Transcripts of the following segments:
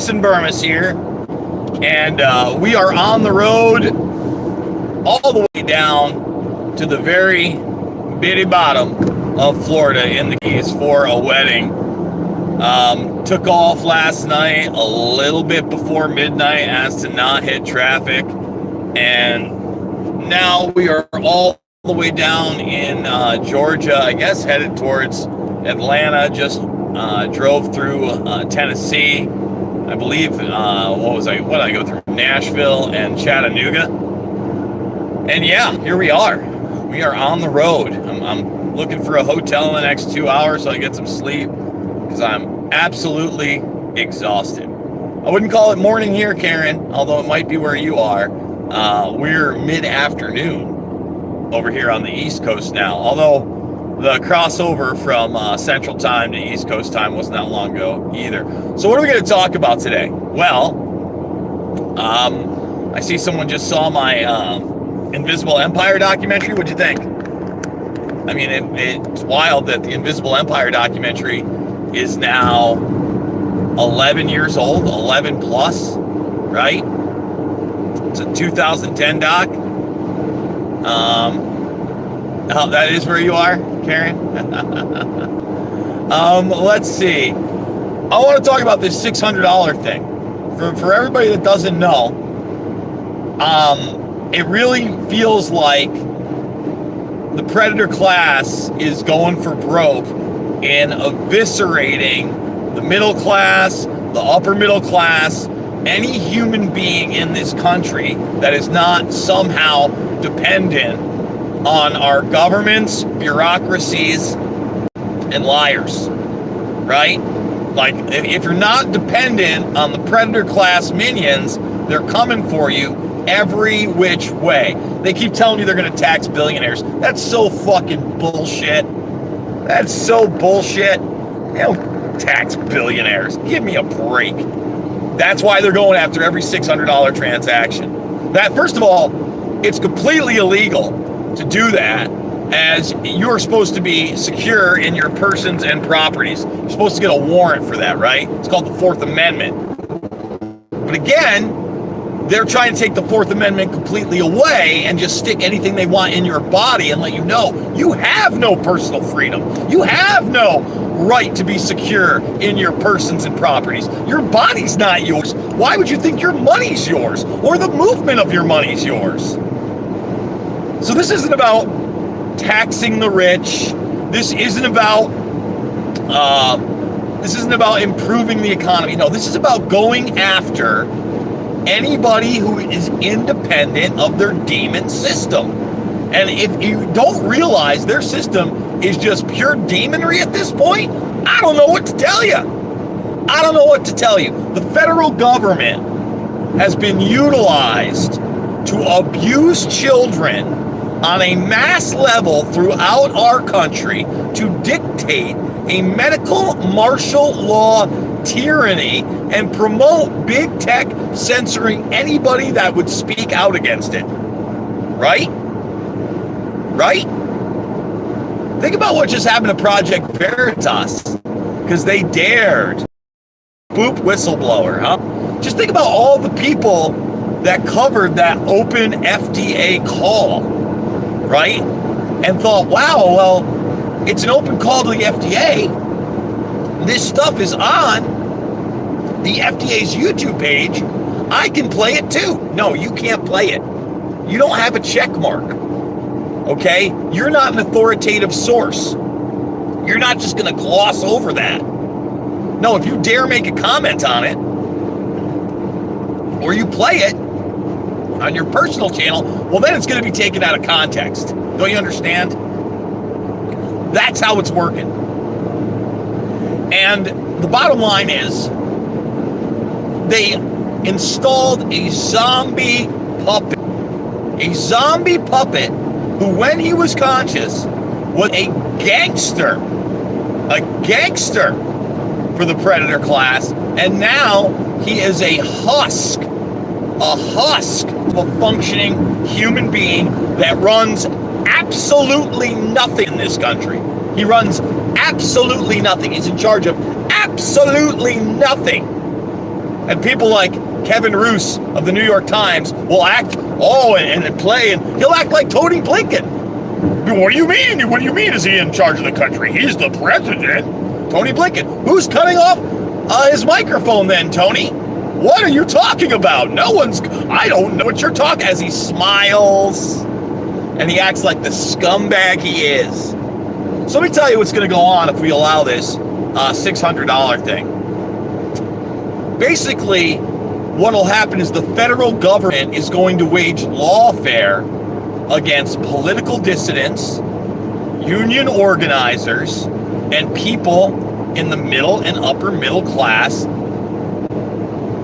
Jason Bermas here, and we are on the road all the way down to the very bitty bottom of Florida in the Keys for a wedding. Took off last night a little bit before midnight as to not hit traffic, and now we are all the way down in Georgia, I guess headed towards Atlanta. Just drove through Tennessee, I believe. What did I go through? Nashville and Chattanooga. And yeah, here we are. We are on the road. I'm looking for a hotel in the next 2 hours so I get some sleep because I'm absolutely exhausted. I wouldn't call it morning here, Karen, although it might be where you are. We're mid-afternoon over here on the East Coast now, although the crossover from Central Time to East Coast Time wasn't that long ago either. So what are we going to talk about today? Well, I see someone just saw my Invisible Empire documentary. What'd you think? I mean, it's wild that the Invisible Empire documentary is now 11 years old, 11 plus, right? It's a 2010 doc. Oh, that is where you are, Karen? Let's see. I want to talk about this $600 thing. For everybody that doesn't know, it really feels like the predator class is going for broke in eviscerating the middle class, the upper middle class, any human being in this country that is not somehow dependent on our governments, bureaucracies, and liars, right? Like, if you're not dependent on the predator class minions, they're coming for you every which way. They keep telling you they're going to tax billionaires. That's so fucking bullshit. That's so bullshit. They don't tax billionaires. Give me a break. That's why they're going after every $600 transaction. That, first of all, it's completely illegal to do that, as you're supposed to be secure in your persons and properties. You're supposed to get a warrant for that, right? It's called the Fourth Amendment. But again, they're trying to take the Fourth Amendment completely away and just stick anything they want in your body and let you know you have no personal freedom. You have no right to be secure in your persons and properties. Your body's not yours. Why would you think your money's yours or the movement of your money's yours? So this isn't about taxing the rich. This isn't about improving the economy. No, this is about going after anybody who is independent of their demon system. And if you don't realize their system is just pure demonry at this point, I don't know what to tell you. I don't know what to tell you. The federal government has been utilized to abuse children on a mass level throughout our country to dictate a medical martial law tyranny and promote big tech censoring anybody that would speak out against it. Right? Right? Think about what just happened to Project Veritas, because they dared. Boop whistleblower, huh? Just think about all the people that covered that open FDA call, right? And thought, wow, well, it's an open call to the FDA. This stuff is on the FDA's YouTube page. I can play it too. No, you can't play it. You don't have a check mark. Okay? You're not an authoritative source. You're not just going to gloss over that. No, if you dare make a comment on it, or you play it on your personal channel, well, then it's going to be taken out of context. Don't you understand? That's how it's working. And the bottom line is, they installed a zombie puppet. A zombie puppet who, when he was conscious, was a gangster. A gangster for the predator class. And now he is a husk of a functioning human being that runs absolutely nothing in this country. He runs absolutely nothing. He's in charge of absolutely nothing. And people like Kevin Roose of the New York Times will act, and play, and he'll act like Tony Blinken. What do you mean? What do you mean is he in charge of the country? He's the president. Tony Blinken. Who's cutting off his microphone then, Tony? What are you talking about? I don't know what you're talking, as he smiles and he acts like the scumbag he is. So let me tell you what's going to go on if we allow this $600 thing. Basically, what will happen is the federal government is going to wage lawfare against political dissidents, union organizers, and people in the middle and upper middle class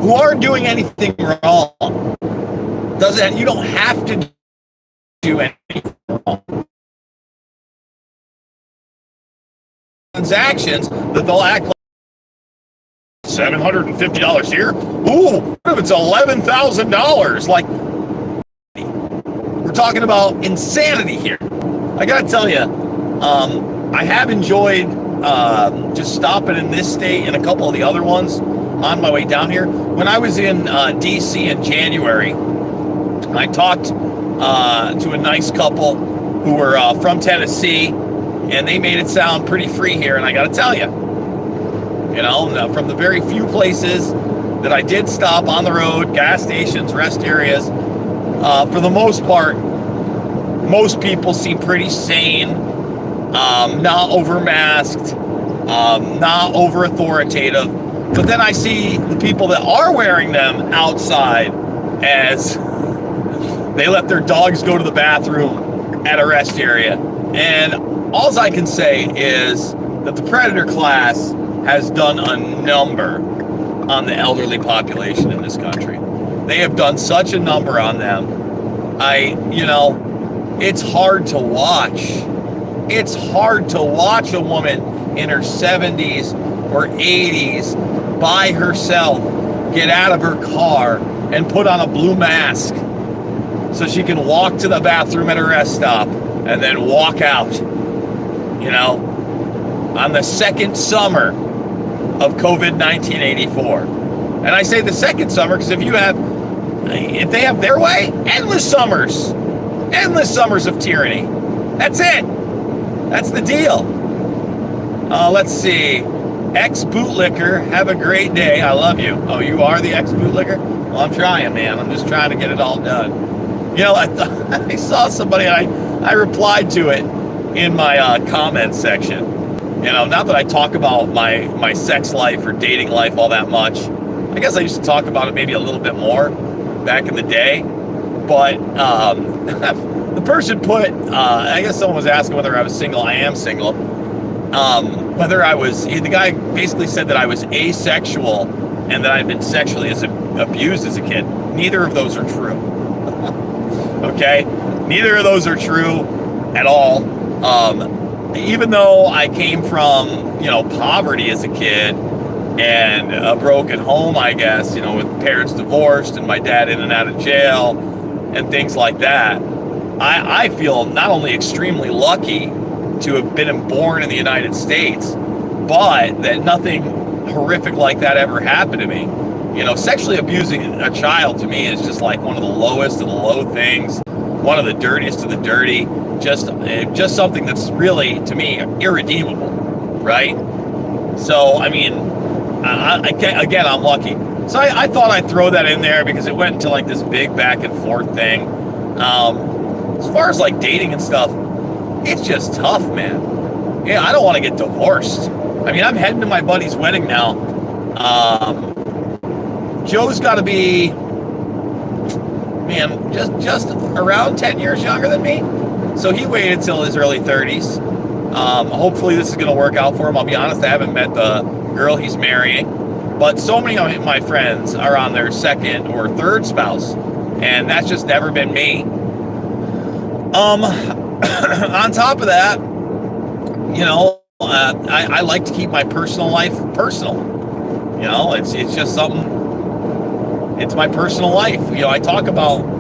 who aren't doing anything wrong. You don't have to do anything wrong. Transactions that they'll act like $750 here. Ooh, what if it's $11,000? Like, we're talking about insanity here. I gotta tell you, I have enjoyed just stopping in this state and a couple of the other ones on my way down here. When I was in DC in January, I talked to a nice couple who were from Tennessee, and they made it sound pretty free here. And I got to tell you, from the very few places that I did stop on the road, gas stations, rest areas, for the most part, most people seem pretty sane, not over-masked, not over-authoritative. But then I see the people that are wearing them outside as they let their dogs go to the bathroom at a rest area. And all I can say is that the predator class has done a number on the elderly population in this country. They have done such a number on them. It's hard to watch. It's hard to watch a woman in her 70s or 80s by herself get out of her car and put on a blue mask so she can walk to the bathroom at a rest stop and then walk out, on the second summer of COVID-19 84. And I say the second summer because if they have their way, endless summers of tyranny. That's it. That's the deal. Let's see. Ex-bootlicker, have a great day. I love you. Oh, you are the ex-bootlicker? Well, I'm trying, man. I'm just trying to get it all done. I saw somebody, and I replied to it in my comments section. Not that I talk about my sex life or dating life all that much. I guess I used to talk about it maybe a little bit more back in the day. But the person put, I guess someone was asking whether I was single. I am single. The guy basically said that I was asexual and that I'd been sexually abused as a kid. Neither of those are true. Okay? Neither of those are true at all. Even though I came from, poverty as a kid and a broken home, I guess, with parents divorced and my dad in and out of jail and things like that, I feel not only extremely lucky to have been born in the United States, but that nothing horrific like that ever happened to me. Sexually abusing a child to me is just like one of the lowest of the low things, one of the dirtiest of the dirty, just something that's really, to me, irredeemable, right? So, again, I'm lucky. So I thought I'd throw that in there because it went into like this big back and forth thing. As far as like dating and stuff, it's just tough, man. Yeah, I don't want to get divorced. I'm heading to my buddy's wedding now. Joe's got to be, just around 10 years younger than me. So he waited till his early 30s. Hopefully this is going to work out for him. I'll be honest, I haven't met the girl he's marrying. But so many of my friends are on their second or third spouse. And that's just never been me. On top of that, I like to keep my personal life personal. It's just something, it's my personal life. I talk about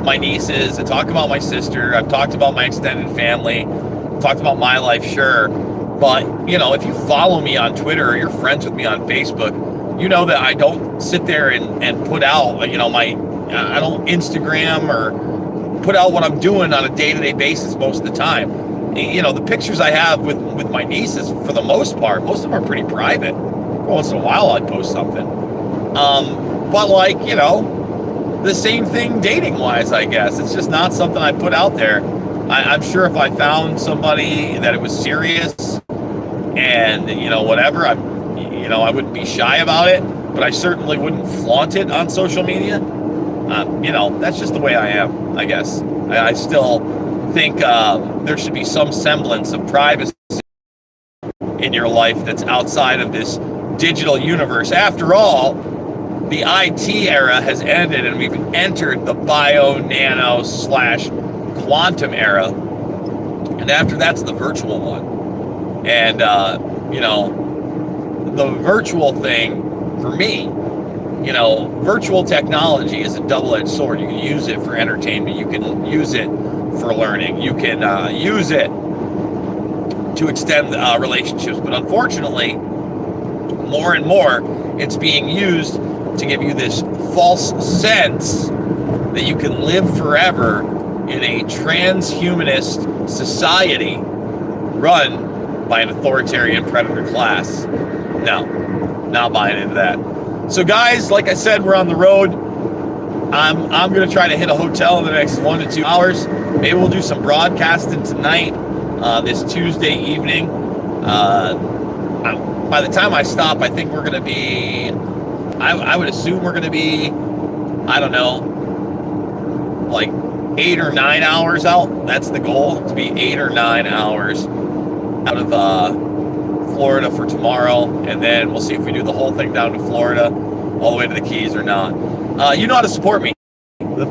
my nieces, I talk about my sister, I've talked about my extended family, I've talked about my life, sure. But, if you follow me on Twitter or you're friends with me on Facebook, you know that I don't sit there and put out, I don't Instagram or put out what I'm doing on a day-to-day basis most of the time. The pictures I have with my nieces, for the most part, most of them are pretty private. Once in a while I'd post something. But the same thing dating-wise, I guess. It's just not something I put out there. I'm sure if I found somebody that it was serious and, whatever, I wouldn't be shy about it, but I certainly wouldn't flaunt it on social media. That's just the way I am, I guess. I still think there should be some semblance of privacy in your life that's outside of this digital universe. After all, the IT era has ended and we've entered the bio-nano/quantum era. And after that's the virtual one. And, the virtual thing for me, virtual technology is a double-edged sword. You can use it for entertainment. You can use it for learning. You can use it to extend relationships. But unfortunately, more and more, it's being used to give you this false sense that you can live forever in a transhumanist society run by an authoritarian predator class. No, not buying into that. So guys, like I said, we're on the road. I'm going to try to hit a hotel in the next 1 to 2 hours. Maybe we'll do some broadcasting tonight, this Tuesday evening. By the time I stop, I think we're going to be, I would assume we're going to be, I don't know, like 8 or 9 hours out. That's the goal, to be 8 or 9 hours out of Florida for tomorrow, and then we'll see if we do the whole thing down to Florida, all the way to the Keys or not. You know how to support me. The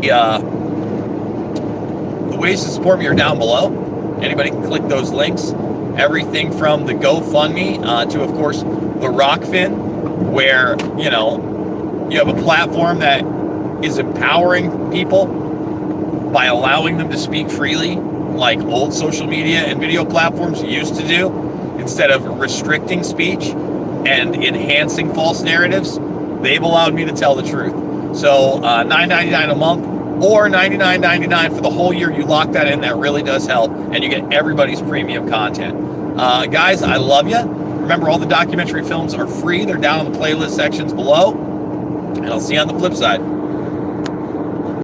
ways to support me are down below. Anybody can click those links. Everything from the GoFundMe to, of course, the Rockfin, where, you have a platform that is empowering people by allowing them to speak freely, like old social media and video platforms used to do, instead of restricting speech and enhancing false narratives. They've allowed me to tell the truth. So $9.99 a month or $99.99 for the whole year. You lock that in. That really does help, and you get everybody's premium content. Guys, I love you. Remember, all the documentary films are free. They're down in the playlist sections below, and I'll see you on the flip side.